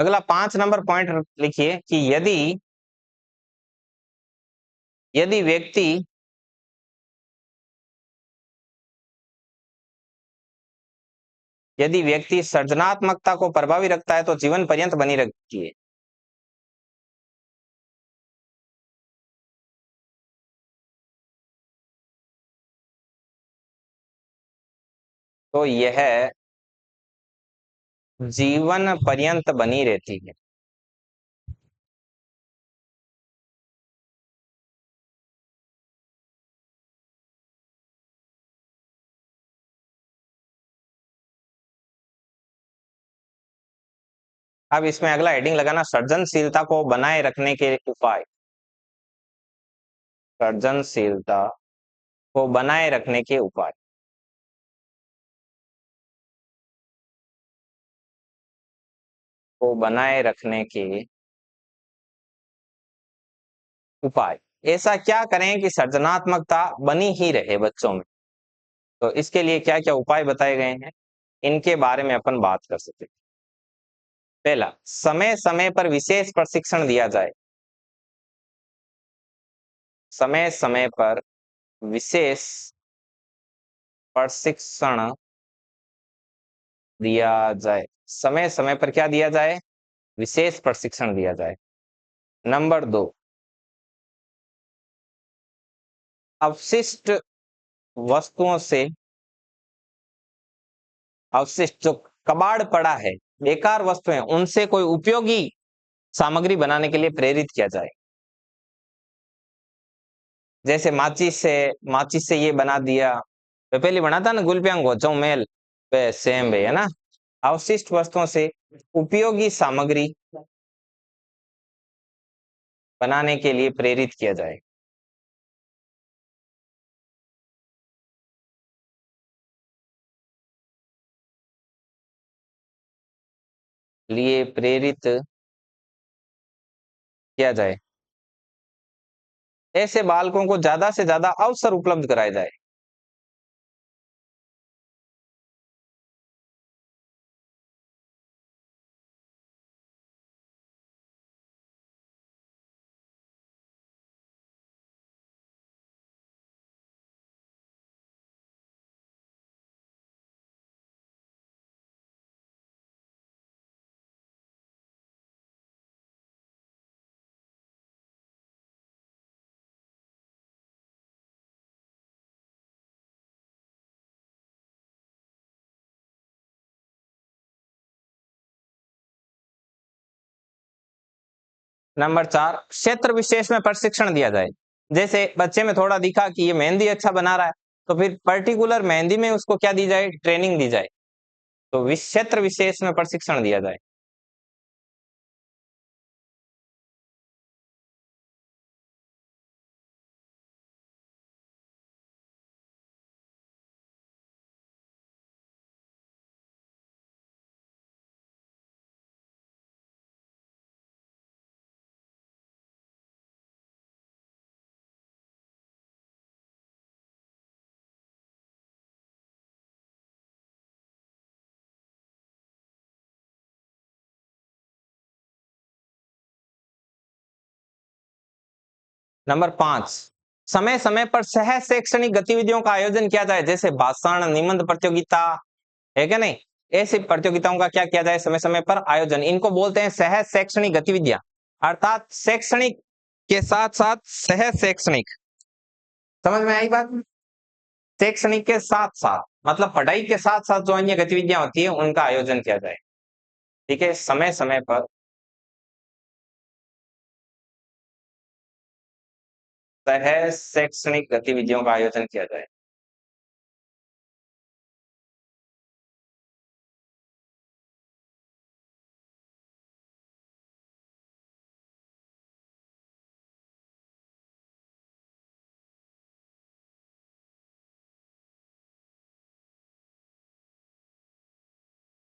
अगला 5 number point लिखिए कि यदि यदि व्यक्ति यदि व्यक्ति सृजनात्मकता को प्रभावी रखता है तो जीवन पर्यंत बनी रहती है। तो यह जीवन पर्यंत बनी रहती है। अब इसमें अगला हेडिंग लगाना, सृजनशीलता को बनाए रखने के उपाय। सृजनशीलता को बनाए रखने के उपाय। को बनाए रखने के उपाय। ऐसा क्या करें कि सृजनात्मकता बनी ही रहे बच्चों में। तो इसके लिए क्या क्या उपाय बताए गए हैं, इनके बारे में अपन बात कर सकते हैं। पहला, समय समय पर विशेष प्रशिक्षण दिया जाए। समय समय पर विशेष प्रशिक्षण दिया जाए। समय समय पर क्या दिया जाए, विशेष प्रशिक्षण दिया जाए। नंबर 2, अवशिष्ट वस्तुओं से, अवशिष्ट जो कबाड़ पड़ा है, बेकार वस्तुएं, उनसे कोई उपयोगी सामग्री बनाने के लिए प्रेरित किया जाए। जैसे माचिस से ये बना दिया, तो पहले बना था ना गुलपियांग गोचो मेल, सेम भाई है ना। अवशिष्ट वस्तुओं से उपयोगी सामग्री बनाने के लिए प्रेरित किया जाए। लिए प्रेरित किया जाए। ऐसे बालकों को ज्यादा से ज्यादा अवसर उपलब्ध कराए जाए। नंबर 4, क्षेत्र विशेष में प्रशिक्षण दिया जाए। जैसे बच्चे में थोड़ा दिखा कि ये मेहंदी अच्छा बना रहा है, तो फिर पर्टिकुलर मेहंदी में उसको क्या दी जाए, ट्रेनिंग दी जाए। तो क्षेत्र विशेष में प्रशिक्षण दिया जाए। नंबर 5, समय समय पर सह शैक्षणिक गतिविधियों का आयोजन किया जाए। जैसे भाषण, निबंध प्रतियोगिता, है क्या नहीं, ऐसी प्रतियोगिताओं का क्या किया जाए, समय समय पर आयोजन। इनको बोलते हैं सह शैक्षणिक गतिविधियां, अर्थात शैक्षणिक के साथ साथ सह शैक्षणिक। समझ में आई बात। शैक्षणिक के साथ साथ मतलब पढ़ाई के साथ साथ जो अन्य गतिविधियां होती है उनका आयोजन किया जाए। ठीक है, समय समय पर सह शैक्षणिक गतिविधियों का आयोजन किया जाए।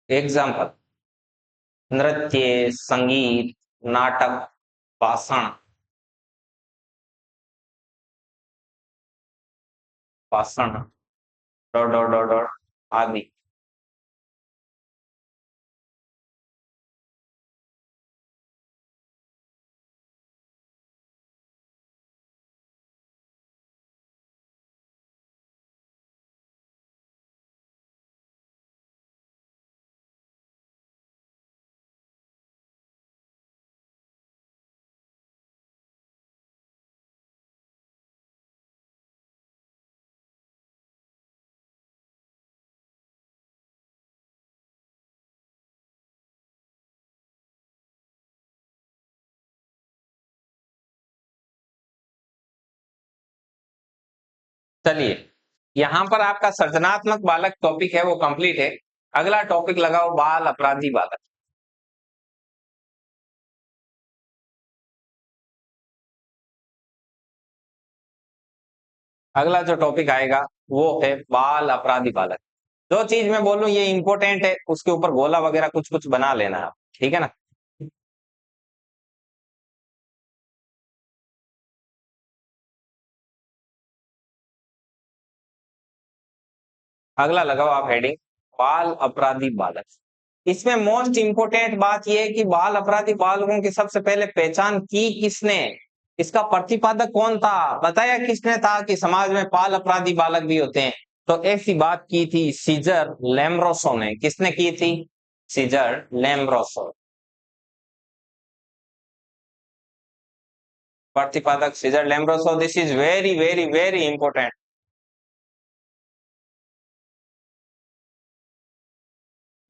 एग्जाम्पल, नृत्य, संगीत, नाटक, भाषण, भाषण, डॉट डॉट डॉट डॉट आदि। चलिए, यहां पर आपका सृजनात्मक बालक टॉपिक है वो कंप्लीट है। अगला टॉपिक लगाओ बाल अपराधी बालक। अगला जो टॉपिक आएगा वो है बाल अपराधी बालक। जो चीज मैं बोलूं ये इंपॉर्टेंट है, उसके ऊपर गोला वगैरह कुछ कुछ बना लेना आप, ठीक है ना। अगला लगाओ आप हेडिंग बाल अपराधी बालक। इसमें मोस्ट इंपोर्टेंट बात यह है कि बाल अपराधी बालकों की सबसे पहले पहचान की किसने, इसका प्रतिपादक कौन था, बताया किसने था कि समाज में बाल अपराधी बालक भी होते हैं। तो ऐसी बात की थी सीजर लेम्ब्रोसो ने। किसने की थी? Cesare Lombroso. प्रतिपादक Cesare Lombroso. This is very very very important.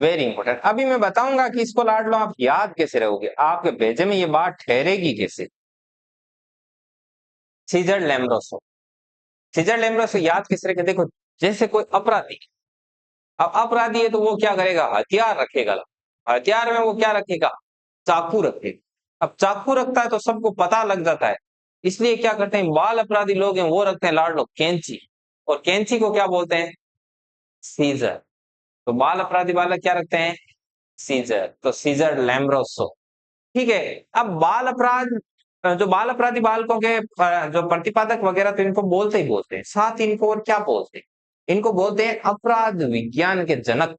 Very important. अभी मैं बताऊंगा कि इसको लाड लो आप याद कैसे रहोगे, आपके भेजे में ये बात ठहरेगी कैसे। सीजर लेम्ब्रोसो। सीजर लेम्ब्रोसो याद किस तरह के, देखो जैसे कोई अपराधी, अब अपराधी है तो वो क्या करेगा, हथियार रखेगा। हथियार में वो क्या रखेगा, चाकू रखेगा। अब चाकू रखता है तो सबको पता लग जाता है, इसलिए क्या करते हैं बाल अपराधी लोग हैं वो रखते हैं लाड लो कैंची। और कैंची को क्या बोलते हैं, सीजर। तो बाल अपराधी बालक क्या रखते हैं, सीजर। तो सीजर लैम्ब्रोसो। ठीक है। अब बाल अपराध, जो बाल अपराधी बालकों के जो प्रतिपादक वगैरह तो इनको बोलते ही बोलते हैं, साथ ही इनको और क्या बोलते हैं, इनको बोलते हैं अपराध विज्ञान के जनक।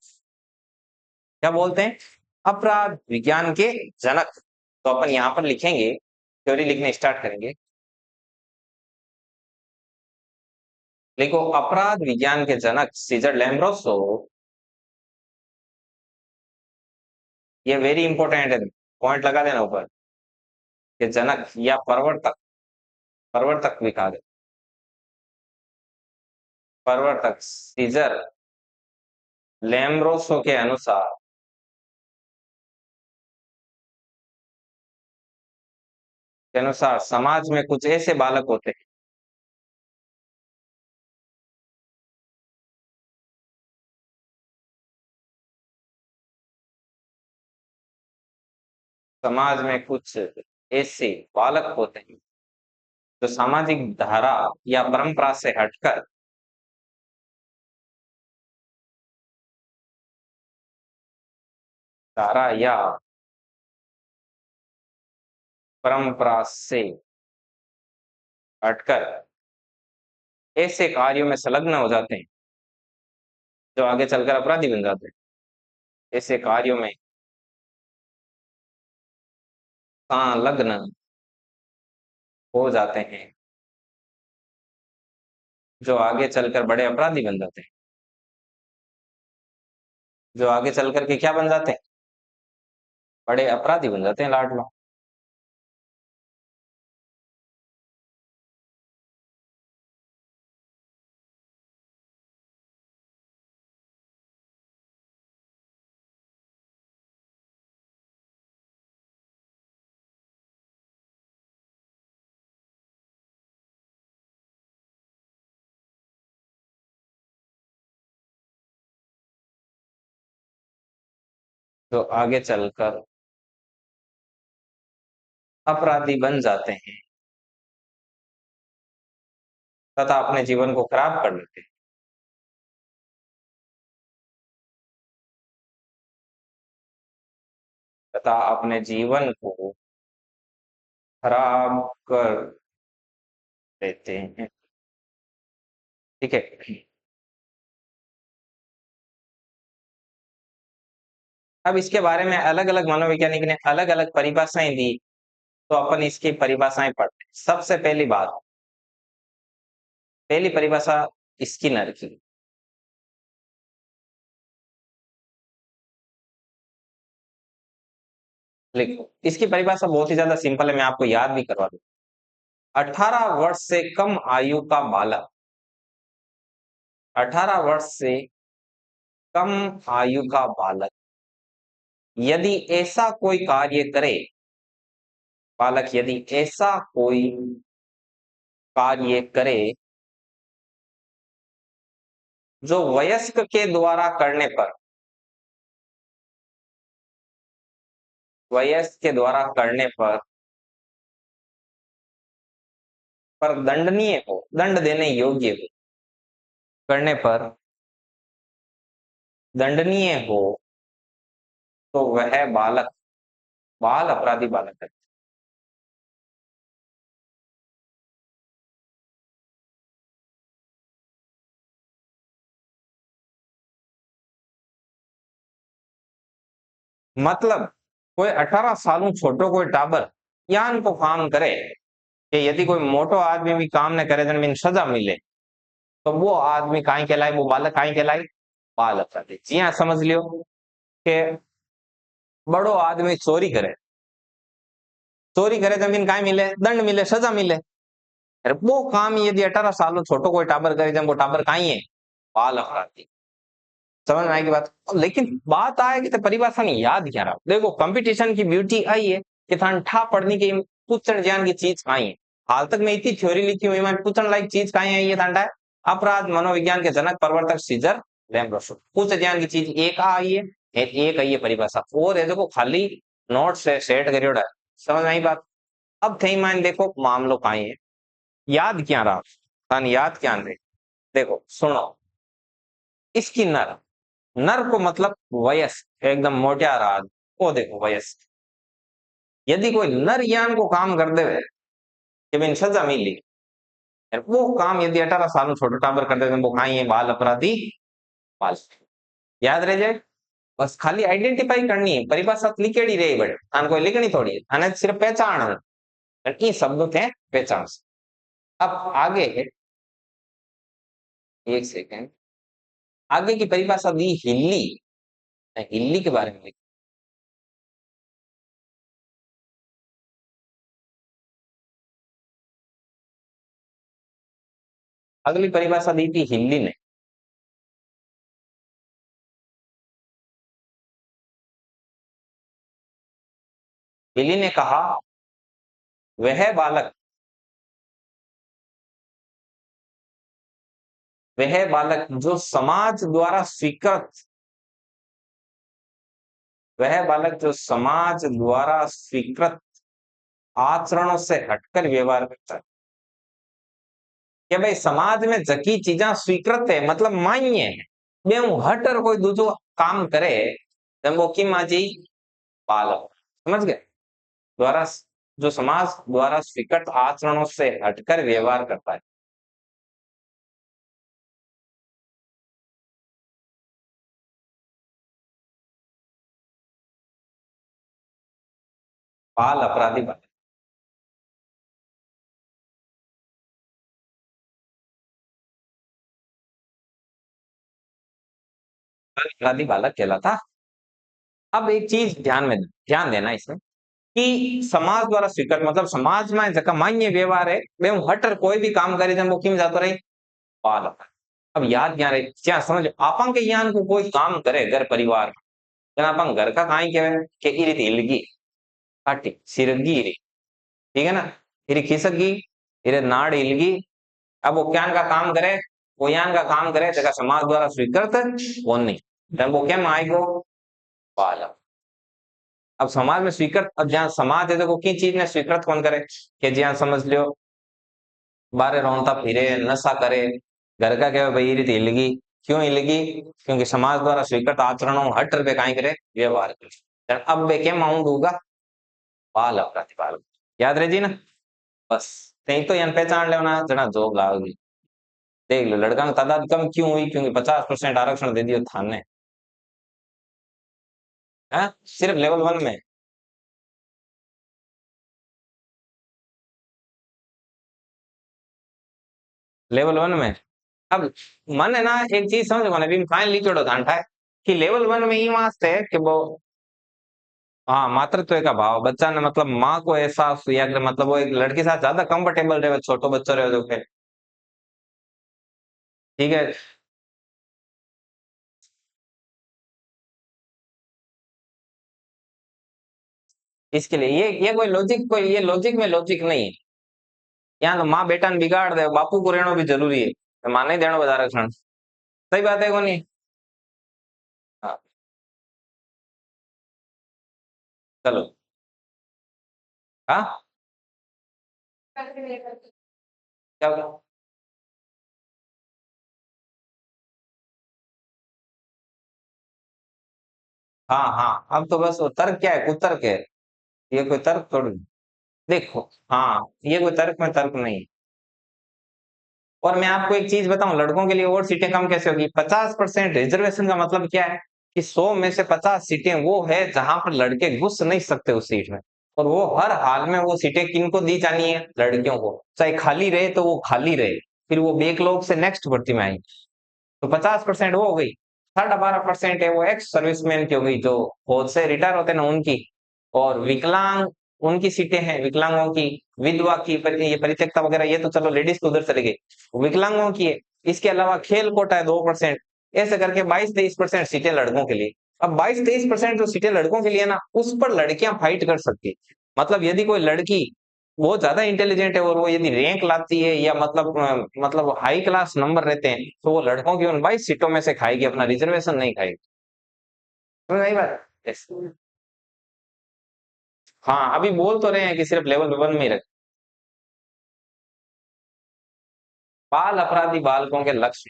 क्या बोलते हैं, अपराध विज्ञान के जनक। तो अपन यहां पर लिखेंगे, थ्योरी लिखने स्टार्ट करेंगे। लिखो अपराध विज्ञान के जनक सीजर लैम्ब्रोसो। ये वेरी इंपॉर्टेंट है, पॉइंट लगा देना ऊपर, के जनक या प्रवर्तक, प्रवर्तक भी कहा जाता है। प्रवर्तक सीजर लैम्ब्रोसो के अनुसार समाज में कुछ ऐसे बालक होते हैं, समाज में कुछ ऐसे बालक होते हैं जो सामाजिक धारा या परंपरा से हटकर, धारा या परंपरा से हटकर ऐसे कार्यों में संलग्न हो जाते हैं जो आगे चलकर अपराधी बन जाते हैं। ऐसे कार्यों में संलग्न हो जाते हैं जो आगे चलकर बड़े अपराधी बन जाते हैं। जो आगे चलकर के क्या बन जाते हैं, बड़े अपराधी बन जाते हैं लाडला। जो आगे चलकर अपराधी बन जाते हैं तथा अपने जीवन को खराब कर लेते हैं। तथा अपने जीवन को खराब कर देते हैं। ठीक है। अब इसके बारे में अलग अलग मनोवैज्ञानिक ने अलग अलग परिभाषाएं दी, तो अपन इसकी परिभाषाएं पढ़ते हैं। सबसे पहली बात, पहली परिभाषा स्किनर की। लिखो, इसकी परिभाषा बहुत ही ज्यादा सिंपल है, मैं आपको याद भी करवा दूं। 18 वर्ष से कम आयु का बालक, 18 वर्ष से कम आयु का बालक यदि ऐसा कोई कार्य करे, बालक यदि ऐसा कोई कार्य करे जो वयस्क के द्वारा करने पर दंडनीय हो, दंड देने योग्य हो, करने पर दंडनीय हो, तो वह बालक, बाल अपराधी बालक है। मतलब कोई 18 सालों छोटो कोई टाबर यान को काम करे कि यदि कोई मोटो आदमी भी काम न करे तो सजा मिले, तो वो आदमी काई कहलाए, वो बालक काई कहलाए, बाल अपराधी। जी हाँ, समझ लियो कि बड़ो आदमी चोरी करे, चोरी करे जमीन काई मिले, दंड मिले, सजा मिले। अरे वो काम यदि 18 सालों छोटो कोई टाबर करे जब वो टाबर काई है, बाल अपराधी। समझ में आएगी बात। लेकिन बात आएगी तो परिभाषा नहीं याद क्या रहा। देखो कंपटीशन की ब्यूटी आई है कि थान ठा पढ़ने की पूछण ज्ञान की चीज काई है। हाल तक मैं इतनी थ्योरी लिखी हुई, मैं पूछण लायक चीज काई है, ये थान अपराध मनोविज्ञान के जनक प्रवर्तक सीजर लैम्ब्रोसो। पूछ ज्ञान की चीज एक आई है, एक आई है परिभाषा, और है देखो खाली नोट से सेट करियोड़ा है। समझ में आई बात। अब थे मान देखो मामलो काई है, याद क्या रहा, थान याद क्या रहे। देखो सुनो, इसकी नर, नर को मतलब वयस्क, एकदम मोटियार आदमी, वो देखो वयस्क। यदि कोई नर यान को काम कर दे कि बिन सजा मिली, वो काम यदि 18 साल छोटो टाबर कर दे वो कहीं है, बाल अपराधी, बाल। याद रह जाए, बस खाली आइडेंटिफाई करनी है, परिभाषा लिखेड़ी रही बट आन कोई लिखनी थोड़ी है, आने सिर्फ पहचान ये शब्दों थे पहचान। अब आगे एक सेकेंड, आगे की परिभाषा दी हिल्ली, हिल्ली के बारे में लिख। अगली परिभाषा दी थी हिल्ली ने। हिल्ली ने कहा वह बालक, वह बालक जो समाज द्वारा स्वीकृत, वह बालक जो समाज द्वारा स्वीकृत आचरणों से हटकर व्यवहार करता है। कि भाई समाज में जकी चीजा स्वीकृत है मतलब मान्य है, बे हूं हटर कोई दूसरो काम करे तो वो की माजी, बालक। समझ गए। द्वारा, जो समाज द्वारा स्वीकृत आचरणों से हटकर व्यवहार करता है। बाल अपराधी, बालक अपराधी बालक कहलाता। अब एक चीज ध्यान में, ध्यान देना इसमें कि समाज द्वारा स्वीकृत मतलब समाज में जका मान्य व्यवहार है, वे हटर कोई भी काम करे जब वो किम जातो रहे, बाल अपराधी। अब याद क्या रहे, क्या समझ आपा के ज्ञान को कोई काम करे घर परिवार, जन आप घर का काई कहवे कि ई रीति हिलगी, काटी सिरगी री, ठीक है ना, इरी खिसकी, इरे नाड़ हिलगी। अब वो क्या का काम करे, वो यान का काम करे जगह समाज द्वारा स्वीकृत वो नहीं, तब वो क्या आएगो, बालक। अब समाज में स्वीकृत, अब जहां समाज है देखो की चीज ने स्वीकृत कौन करे, कि जहां समझ लियो बारे रोंता फिरे, नशा करे, घर का कहे भाई रीति हिलगी, क्यों हिलगी, क्योंकि समाज द्वारा स्वीकृत आचरणों हट पे काई करे, व्यवहार करे। अब वे क्या माउंट होगा, बाल अपराधी बालक। याद रहे जी ना। बस नहीं तो यान पहचान लेना जना जॉब लागेगी। देख लो लड़का की तादाद कम क्यों हुई, क्योंकि 50% आरक्षण दे दियो थाने, है सिर्फ लेवल 1 में। लेवल 1 में। अब मन है ना एक चीज समझ को ना फाइनल लिखोड़ो ध्यान है कि लेवल 1 में ये वास्ते है कि वो, हाँ मातृत्व का भाव बच्चा ने मतलब माँ को एहसास हुआ कि मतलब वो एक लड़की के साथ ज्यादा कंफर्टेबल रहे, छोटो बच्चो रहे जो के, ठीक है। इसके लिए ये कोई लॉजिक, कोई ये लॉजिक में लॉजिक नहीं है। यहाँ तो माँ बेटा ने बिगाड़ दे, बापू को रहना भी जरूरी है, तो माँ नहीं देना बता आरक्षण। सही बात है कौन नहीं? हाँ, चलो। हाँ, क्या होगा? हाँ हाँ, अब तो बस वो तर्क क्या है, कुतर्क है। ये कोई तर्क थोड़ी। देखो, हाँ, ये कोई तर्क में तर्क नहीं है। और मैं आपको एक चीज बताऊं, लड़कों के लिए और सीटें कम कैसे होगी? 50% रिजर्वेशन का मतलब क्या है? कि 100 में से 50 सीटें वो है जहां पर लड़के घुस नहीं सकते उस सीट में। और वो हर हाल में वो सीटें किनको दी जानी है? लड़कियों को। चाहे खाली रहे तो वो खाली रहे, फिर वो बैकलॉग से नेक्स्ट भर्ती में आएंगे। तो 50% वो हो गई। 12.5% है वो एक्स सर्विसमैन की हो गई, जो फौज से रिटायर होते हैं ना, उनकी। और विकलांग, उनकी सीटें हैं विकलांगों की। विधवा की ये परित्यक्ता वगैरह, ये तो चलो लेडीज तो उधर चले गई। विकलांगों की है। इसके अलावा खेल कोटा है 2%। ऐसे करके 22-23% सीटें लड़कों के लिए। अब 22-23% जो सीटें लड़कों के लिए ना, उस पर लड़कियां फाइट कर सकती है। मतलब यदि कोई लड़की बहुत ज्यादा इंटेलिजेंट है और वो यदि रैंक लाती है, या मतलब हाई क्लास नंबर रहते हैं, तो वो लड़कों की उन 22 सीटों में से खाएगी, अपना रिजर्वेशन नहीं खाएगी। तो नहीं बात। Yes। हाँ, अभी बोल तो रहे हैं कि सिर्फ लेवल 1 में ही रख। बाल अपराधी बालकों के लक्ष्य।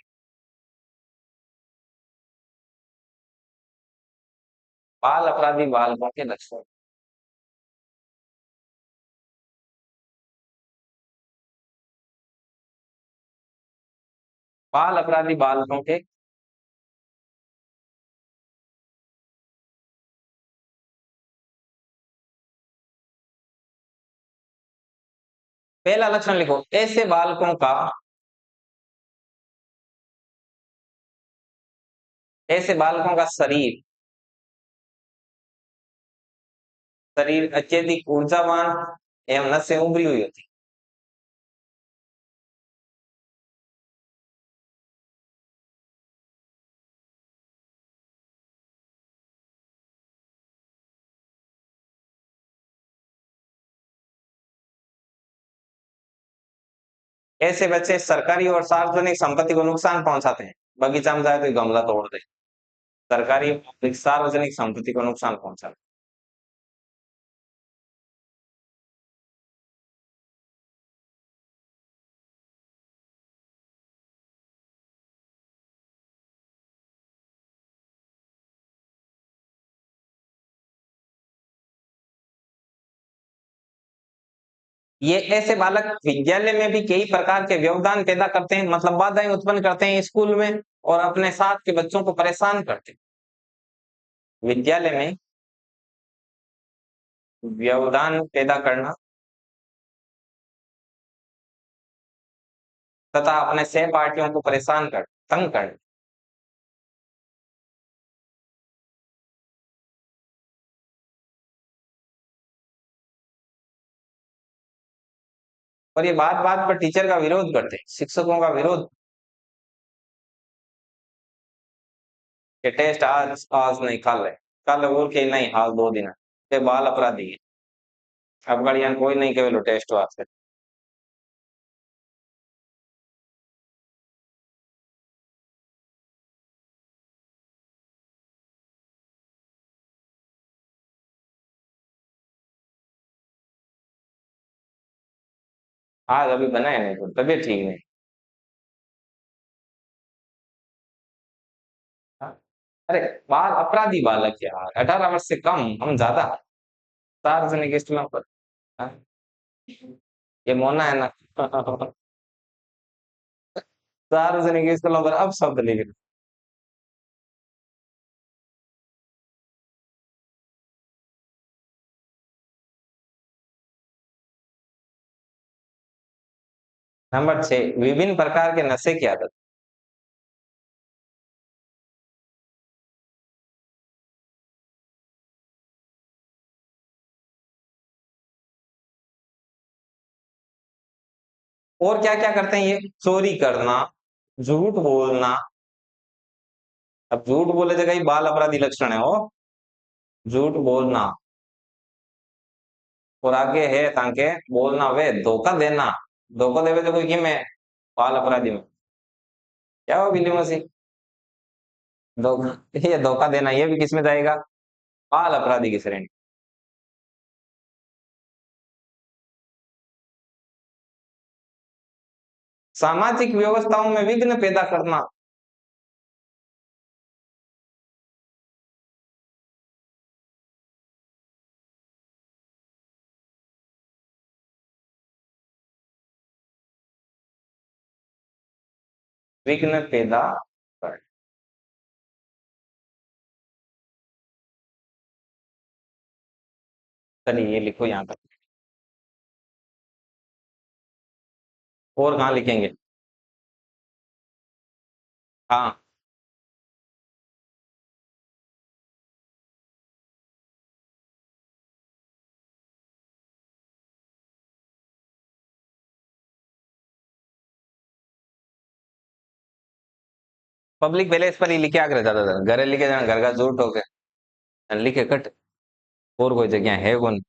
बाल अपराधी बालकों के लक्ष्य। बाल अपराधी बालकों के। पहला लक्षण लिखो, ऐसे बालकों का। ऐसे बालकों का शरीर। शरीर अत्यधिक ऊर्जावान एवं नसें उभरी हुई होती। ऐसे बच्चे सरकारी और सार्वजनिक संपत्ति को नुकसान पहुंचाते हैं। बगीचा में जाए तो गमला तोड़ दे। सरकारी और सार्वजनिक संपत्ति को नुकसान पहुंचाते हैं। ये ऐसे बालक विद्यालय में भी कई प्रकार के व्यवधान पैदा करते हैं, मतलब बाधाएं उत्पन्न करते हैं स्कूल में, और अपने साथ के बच्चों को परेशान करते हैं। विद्यालय में व्यवधान पैदा करना तथा अपने सहपाठियों को परेशान कर तंग करना। और ये बात बात पर टीचर का विरोध करते हैं, शिक्षकों का विरोध। कि टेस्ट आज आज नहीं, कल है। कल बोल के नहीं, हाल 2 दिन है। ये बाल अपराधी है। अब गाड़ियां कोई नहीं केवल टेस्ट वास्ते। आज अभी बनाए नहीं तो तबीयत ठीक नहीं। हाँ? अरे, बाल अपराधी बालक यार, 18 वर्ष से कम, हम ज्यादा। सार्वजनिक स्थलों पर। हाँ? ये मोना है ना। सार्वजनिक स्थलों पर अब शब्द लिख रहे। नंबर 6, विभिन्न प्रकार के नशे की आदत। और क्या क्या करते हैं ये? चोरी करना, झूठ बोलना। अब झूठ बोले जगह ही बाल अपराधी लक्षण है वो। झूठ बोलना। और आगे है ताके बोलना वे धोखा देना। धोखा देवे तो कोई किम है? बाल अपराधी में। क्या हो बिल्ली मसीह? ये धोखा देना, ये भी किसमें जाएगा? बाल अपराधी की श्रेणी। सामाजिक व्यवस्थाओं में विघ्न पैदा करना। विघ्न पैदा कर। चलिए ये लिखो यहाँ तक। और कहाँ लिखेंगे? हाँ। पब्लिक प्लेस पर ही लिखे आकर ज्यादातर, घरे लिखे जाना घर का झूठ हो गया, लिखे कट। और कोई जगह है कौन?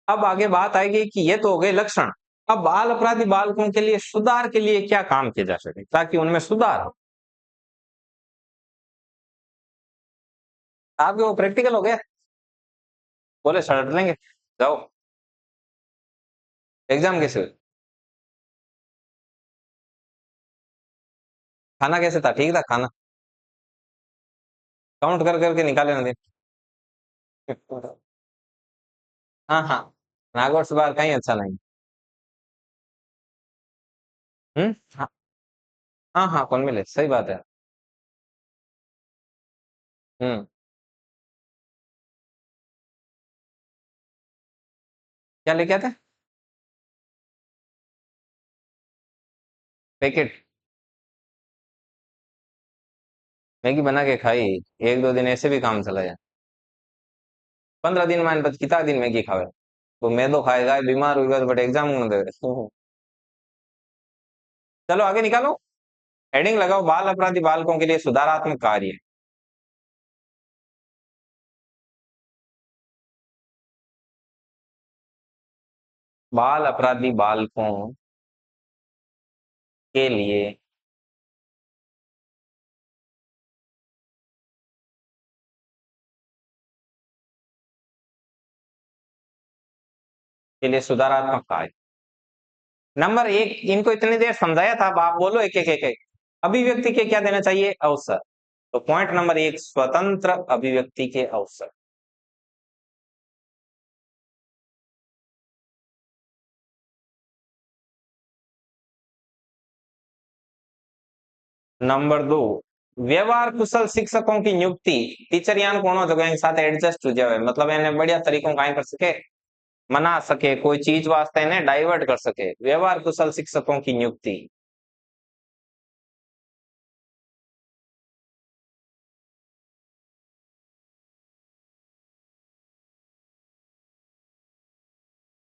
अब आगे बात आएगी कि ये तो हो गए लक्षण। अब बाल अपराधी बालकों के लिए सुधार के लिए क्या काम किया जा सके ताकि उनमें सुधार हो? आपके वो प्रैक्टिकल हो गया? बोले शर्ट लेंगे, जाओ। एग्जाम कैसे हुए? खाना कैसे था? ठीक था खाना? काउंट कर करके निकाले ना दिन। हाँ हाँ। नागौर से बाहर कहीं अच्छा नहीं। हाँ हाँ हाँ, कौन मिले, सही बात है। हम्म। क्या लेके आते? पैकेट? मैगी बना के खाई। एक दो दिन ऐसे भी काम चला जाए। 15 दिन मान बच कितना दिन मैगी खावे? तो मैदो खाएगा, बीमार हुएगा तो बट एग्जाम में दे। चलो आगे निकालो। हेडिंग लगाओ, बाल अपराधी बालकों के लिए सुधारात्मक कार्य। बाल अपराधी बालकों के लिए सुधारात्मक कार्य। नंबर एक, इनको इतनी देर समझाया था, अब आप बोलो एक एक एक एक। अभिव्यक्ति के क्या देना चाहिए? अवसर। तो पॉइंट नंबर एक, स्वतंत्र अभिव्यक्ति के अवसर। नंबर दो, व्यवहार कुशल शिक्षकों की नियुक्ति। टीचर यान कोनो जगह साथ एडजस्ट हो जाए, मतलब इन्हें बढ़िया तरीकों का कर सके, मना सके, कोई चीज वास्ते इन्हें डाइवर्ट कर सके, व्यवहार कुशल शिक्षकों की नियुक्ति।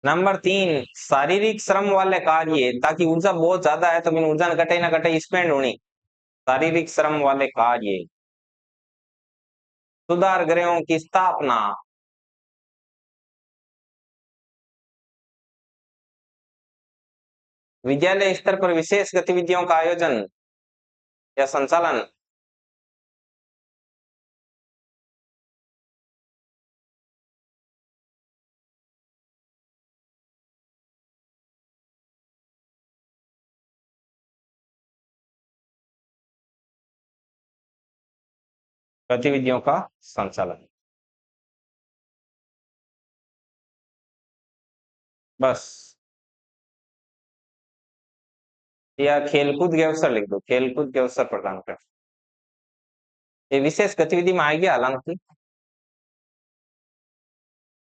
नंबर तीन, शारीरिक श्रम वाले कार्य, ताकि ऊर्जा बहुत ज्यादा है तो बिन ऊर्जा न कटे ना कटे, स्पेंड होनी। शारीरिक श्रम वाले कार्य। सुधार गृहों की स्थापना। विद्यालय स्तर पर विशेष गतिविधियों का आयोजन या संचालन। गतिविधियों का संचालन। बस। या खेलकूद के अवसर लिख दो, खेलकूद के अवसर प्रदान कर। ये विशेष गतिविधि में आएगी हालांकि।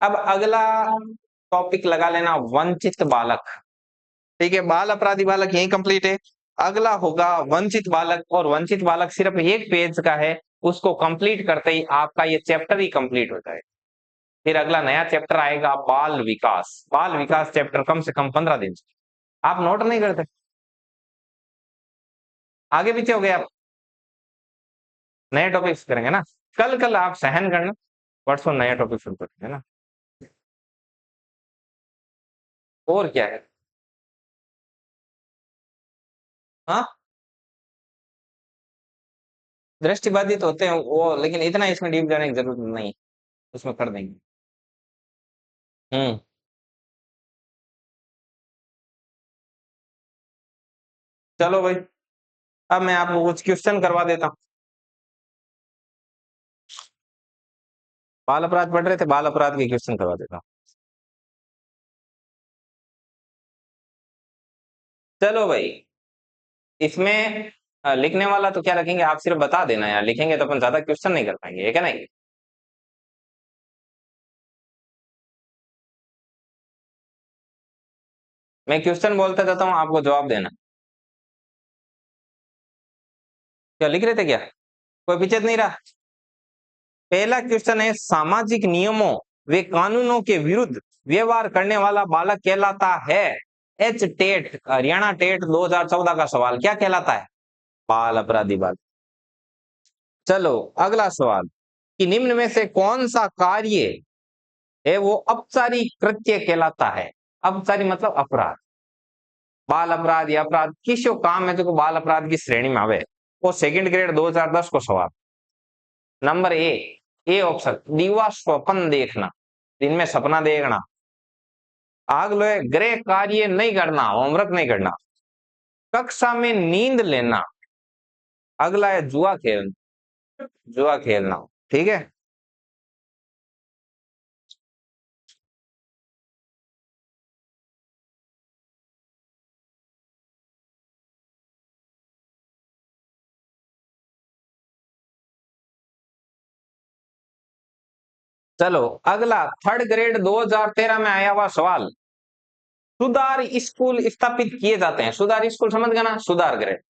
अब अगला टॉपिक लगा लेना, वंचित बालक। ठीक है, बाल अपराधी बालक यही कंप्लीट है। अगला होगा वंचित बालक, और वंचित बालक सिर्फ एक पेज का है। उसको कंप्लीट करते ही आपका ये चैप्टर ही कंप्लीट हो जाएगा। फिर अगला नया चैप्टर आएगा, बाल विकास। बाल विकास चैप्टर कम से कम 15 दिन। आप नोट नहीं करते? आगे पीछे हो गए आप? नए टॉपिक्स करेंगे ना? कल कल आप सहन करना, परसों नया टॉपिक शुरू करेंगे ना। और क्या है? हाँ, दृष्टिबाधित होते हैं वो, लेकिन इतना इसमें डीप जाने की जरूरत नहीं, उसमें कर देंगे। हम्म। चलो भाई, अब मैं आपको कुछ क्वेश्चन करवा देता हूँ। बाल अपराध पढ़ रहे थे, बाल अपराध के क्वेश्चन करवा देता हूँ। चलो भाई, इसमें लिखने वाला तो क्या रखेंगे, आप सिर्फ बता देना यार, लिखेंगे तो अपन ज्यादा क्वेश्चन नहीं कर पाएंगे, है क्या नहीं। मैं क्वेश्चन बोलता जाता हूँ, आपको जवाब देना। क्या लिख रहे थे क्या, कोई पीछे तो नहीं रहा। पहला क्वेश्चन है, सामाजिक नियमों वे कानूनों के विरुद्ध व्यवहार करने वाला बालक कहलाता है। एच टेट, हरियाणा टेट 2014 का सवाल क्या कहलाता है, बाल अपराधी बाल। चलो अगला सवाल, कि निम्न में से कौन सा कार्य है वो अपचारी कृत्य कहलाता है। अपचारी मतलब अपराध, बाल अपराध या अपराध किसो काम है जो बाल अपराध की श्रेणी में आवे। वो सेकंड ग्रेड 2010 को सवाल। नंबर ए ऑप्शन, दीवा स्वप्न देखना, दिन में सपना देखना। अगलो है, गृह कार्य नहीं करना, होमवर्क नहीं करना। कक्षा में नींद लेना। अगला है जुआ खेलना, जुआ खेलना। ठीक है। चलो अगला, थर्ड ग्रेड 2013 में आया हुआ सवाल। सुधार स्कूल स्थापित किए जाते हैं, सुधार स्कूल समझ गए ना, सुधार ग्रेड।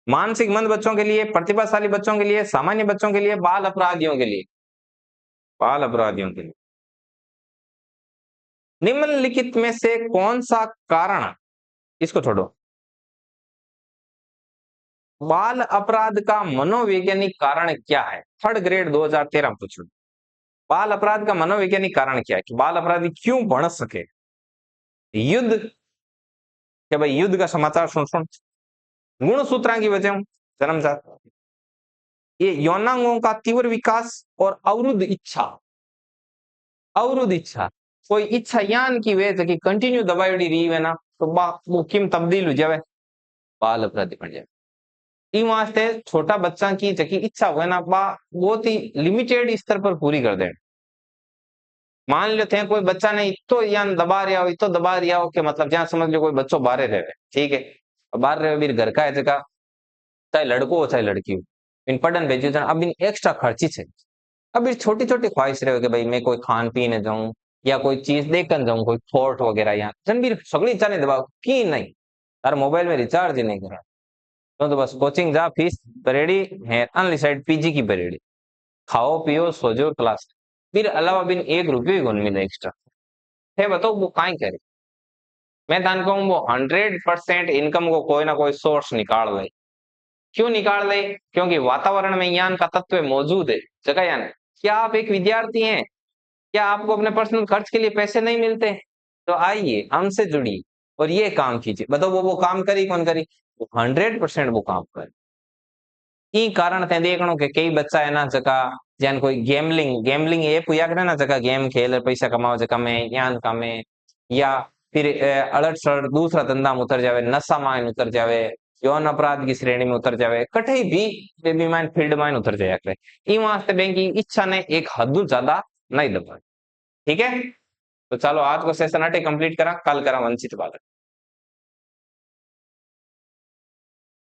मानसिक मंद बच्चों के लिए, प्रतिभाशाली बच्चों के लिए, सामान्य बच्चों के लिए, बाल अपराधियों के लिए, बाल अपराधियों के लिए। निम्नलिखित में से कौन सा कारण, इसको छोड़ो, बाल अपराध का मनोवैज्ञानिक कारण क्या है, थर्ड ग्रेड 2013 पूछो। बाल अपराध का मनोवैज्ञानिक कारण क्या है, कि बाल अपराधी क्यों बढ़ सके। युद्ध, कि भाई युद्ध का समाचार सुन सुन। गुणसूत्रा की वजह जन्मजात, ये यौनांगों का तीव्र विकास और अवरुद्ध इच्छा, अवरुद्ध इच्छा, कोई इच्छा यान की वजह की कंटिन्यू दबाई रही है ना, तो वो किम तब्दील हो जाए, बाल अपराधी बन जाए। ई वास्ते छोटा बच्चा की जकी इच्छा हुए ना, बा बहुत ही लिमिटेड स्तर पर पूरी कर दे। मान लेते हैं कोई बच्चा ने इतो यान दबा रहा हो, इतो दबा रहा हो कि मतलब जहां समझ लो कोई बच्चों बाहर रहे, ठीक है, बाहर रहे फिर घर का है जगह, चाहे लड़को हो चाहे लड़की हो, इन पढ़न भेजो, अब इन एक्स्ट्रा खर्ची है। अब ये छोटी छोटी ख्वाहिश रहे कि भाई मैं कोई खान पीने जाऊं या कोई चीज देखकर जाऊं, कोई फोर्ट वगैरह, या जनबीर सगड़ी इच्छा नहीं दबाओ की नहीं, तार मोबाइल में रिचार्ज ही नहीं करा, तो बस कोचिंग जा, फीस भरेड़ी है, अनलिसाइड पीजी की भरेड़ी, खाओ पियो सो जाओ क्लास, फिर अलावा बिन 1 रुपये भी मिले एक्स्ट्रा है। बताओ वो काई करे। मैं दान कहूँ वो 100% इनकम को कोई ना कोई सोर्स निकाल ले। क्यों निकाल ले, क्योंकि वातावरण में ज्ञान का तत्व मौजूद है, जगह यान। क्या आप एक विद्यार्थी हैं, क्या आपको अपने पर्सनल खर्च के लिए पैसे नहीं मिलते, तो आइए हमसे जुड़िए और ये काम कीजिए। बताओ वो काम करी कौन करी, 100% वो काम करे। ई कारण ते देखनो कि कई बच्चा है ना जगह जैन कोई गेमलिंग गेमलिंग ऐप हुआ करे ना, जगह गेम खेल पैसा कमाओ जगह में ज्ञान कमे, या फिर अलट सड़ट दूसरा धंधा में उतर जावे, नशा में उतर जावे, यौन अपराध की श्रेणी में उतर जावे, कठई भी बेबी माइन फील्ड माइन उतर जाया करे। ई वास्ते बैंक की इच्छा ने एक हद ज्यादा नहीं दबा। ठीक है, तो चलो आज को सेशन अटे कंप्लीट करा, कल करा वंचित बालक।